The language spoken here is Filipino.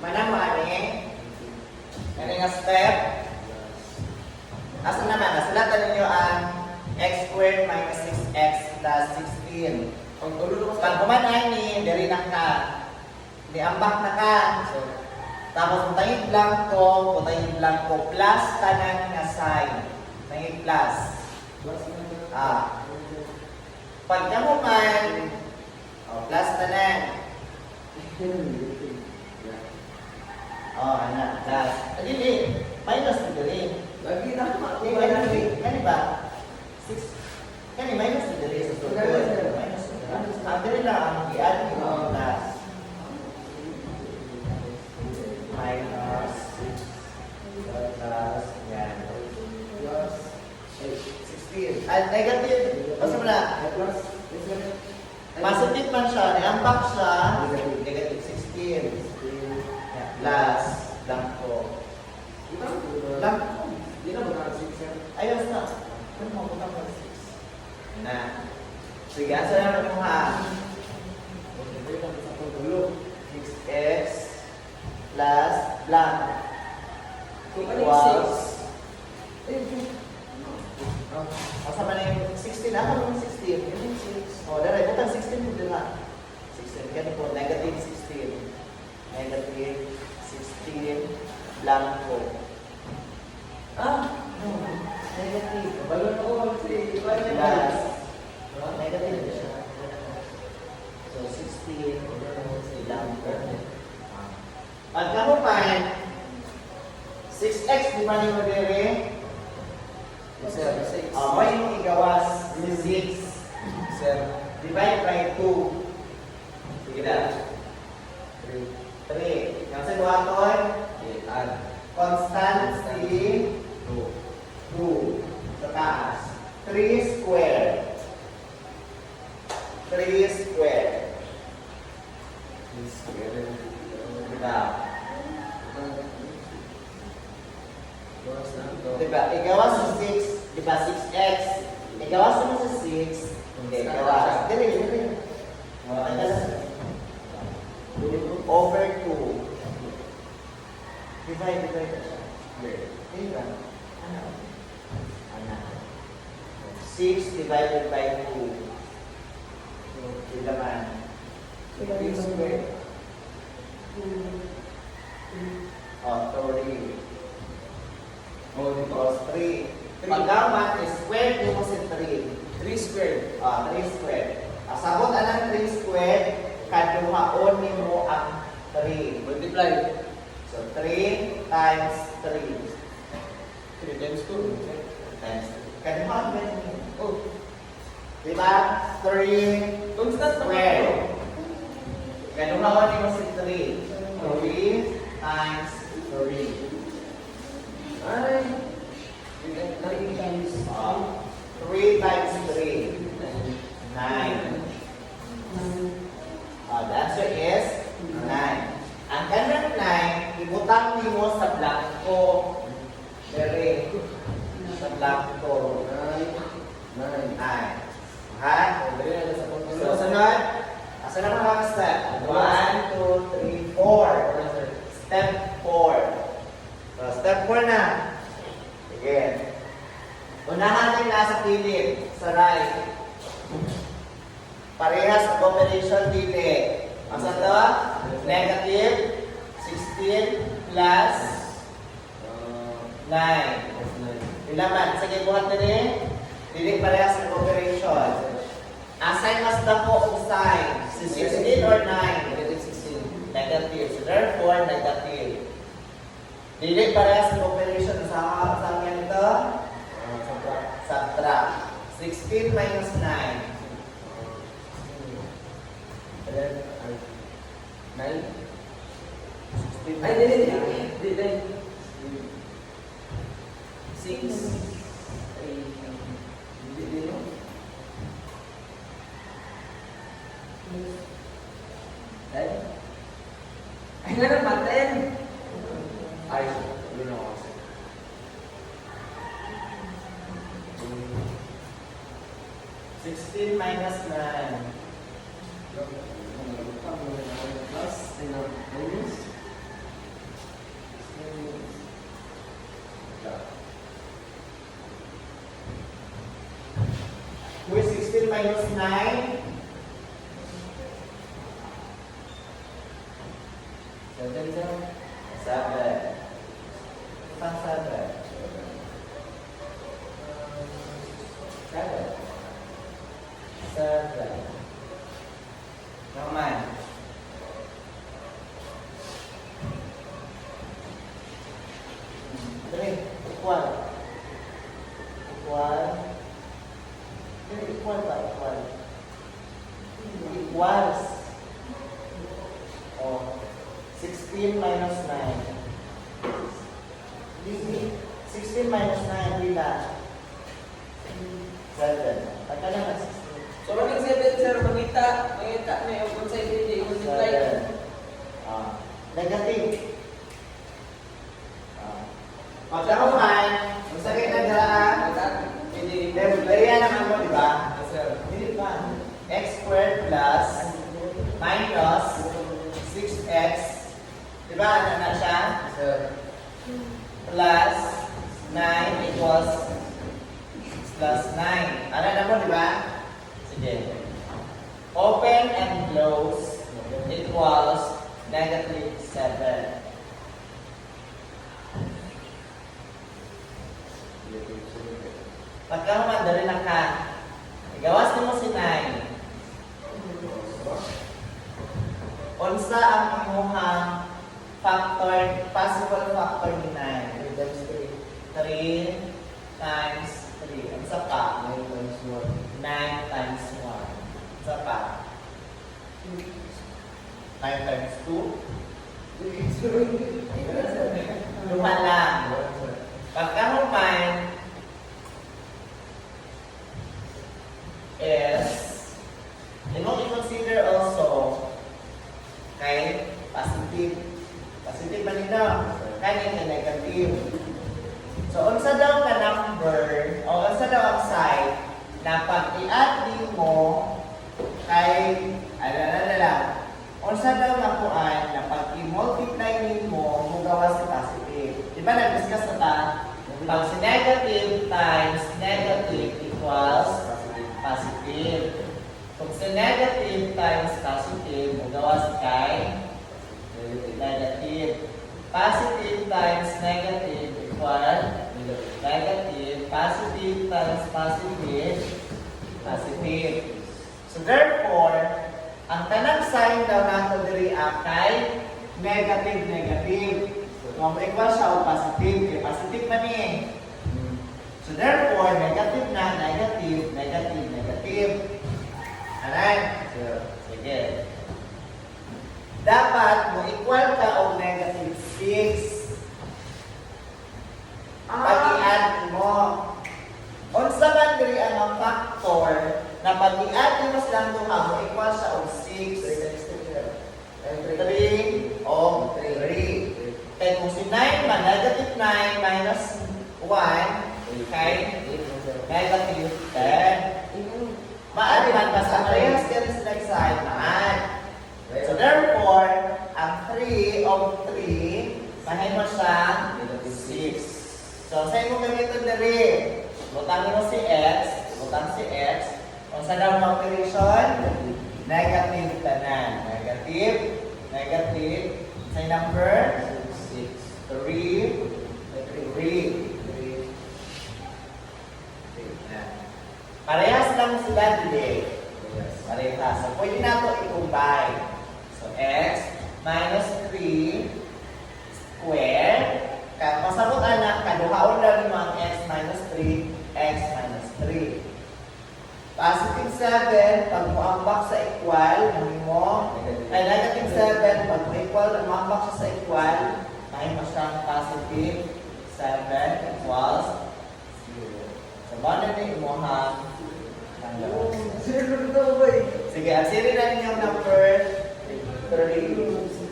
Manamani. Ano nga step? Asa naman? Nasulatan ninyo ang x squared minus 6x plus 16. Pag kumanay ni, dari na ka. Niambak na ka. Tapos putayin blanco plus tanan nga sign. Putayin plus. Pag mo man, plus tanan. Anak, plus. Dili, minus dili. Lagi na Kani ba? 6. Kani minus dili sa sunod. Minus. Dili lang ang i-add mo plus. Minus 6 plus yan. plus 16. At negative. Basta mo na. Positive man siya. Niambak siya. Negative 16. Plus. Blanco. Blanco. Hindi na mag-6 yan. Ayos na. Kung mabuta mo 6. Na. Sige, asa na mo ha? 6x plus blank equals asa man yung 16? Ako yung 16. Yung 6. O, daray. Butang 16 mo din ha. 16. Kaya po, negative 16. Negative 16 blanco. Negative. Balon ako kasi iba niya. Plus. Negative siya. So, 16 blanco. Pagka mo pa 6x, di ba niyo madiri? Sir, 6. May yung igawas, 6. Sir, Divide by 2. Sige na. 3. 3. Yung sa duhaton, Add. constant C, 2. Sa taas. 3 squared. 3 squared. Diba? Diba? Igawas sa 6. Diba? 6x. Igawas mo sa 6. Hindi, igawas. Dili. Over 2. Divide na siya. Diba? Ano? 6 divided by 2. Diba man? 3 squared. Sorry. Equals 3. Pagkaman is squared mo sa 3. 3 squared. 3 squared. Sabot ang 3 squared, kaduhaon mo ang 3. Multiply. So 3 times 3. 3 times 2. Times 3. Kaduhaon mo Oh. diba? 3 Constant squared. Kaduhaon mo sa 3. 3 times 3. Ay. 3 times 3 times 3. 9. The answer is 9. Ang kanang 9, ibutang mo sa blanco. Dere. Sa blanco. 9. 9. Ha? So, sunod. Asa na mga step? 1, 2, 3, 4. Step 4. So, step 4 na. Sige. Unahan yung nasa pilit. Sa right. Parehas ang operation dili. Ang sa to? Negative 16 plus 9. Ilaman. Sige, buhat na rin. Dili parehas ang operation. Assign mas dako ang sign. Si 16 or 9? Negative 16. Negative. So therefore, negative. Dili parehas ang operation. Sa amin ito? Subtract. 16 minus 9. 9. Ay, dili. 6. Ay, dili, no? Ay, nga naman, 10. Ay, yun ako. 16 minus 9. Plus, minus. minus 9. 7, 7. Pang 7. 7. 7. Naman. Three. Equal. Equal. Equal ba? Equal. Equals. Oh. 16 minus 9. 16 minus 9, bila? 7. Pagka na 16. So, maging 7, sir, mangita na yung kung sa hindi, multiply. 7. Negative. Pagka kumain, kung sakit na daraan, Hindi. Bariya naman mo, di ba? Yes, sir. Hindi ba? X squared plus minus 6x. Di ba? Ano na siya? Yes, sir. Plus 9 equals 6 plus 9. Ano na mo, di ba? Sige. Open and close equals negative 7. Pagka humanda rin ka, igawas mo si 9. Unsa ang imuhang factor, possible factor ni 9? 3 times 3. Unsa pa? 9 times 1. 9 times 1. Unsa pa? 9 times 2? Luma lang. Pagka humay, is, imong i-consider also kay positive. Positive man nino, kay negative. So, unsa daw ka number, o unsa daw ang side na pag i-add mo kay, unsa daw nakuan na pag i-multiply mo, mugawas si positive. Di ba nag-discuss na ta? Pag si negative times negative equals positive. Kung si negative times positive, magawas kay negative. Positive times negative equal negative. Positive times positive, positive. So therefore, ang tanang sign daw nato diri kay negative, negative. Kung equal siya o positive, eh, positive man eh. So therefore, negative na, negative, negative, negative. Alright? Sige. Dapat mo equal ka o negative 6. Pag i-add mo. Unsa man diri ang factor na pag i-add mo silang duha mo equal siya og 6. 3 o 3. Kaya kung si 9 man, negative 9 minus 1, kay negative 10. Maari man basta parehas din sila side man. So therefore, ang 3 of 3, mahin mo siya 6. So sa imong gamiton diri, butangin mo si x, butang si x. Kung sa daw ang operation, negative tanan. Negative, negative. Sa number 6. 3, 3. Parehas lang sila dili. Parehas. So, pwede na ito i-combine. So, x minus 3 square. Kaya pasabot anak, kaduhaon lang mo ang x minus 3, x minus 3. Positive 7, pag mo-ambak sa equal, mo, ay negative 7, pag mo-equal, mo-ambak siya sa equal, may mo siyang positive 7 equals 0. So, banda na imuhang sige, ang siri na ninyong number 3.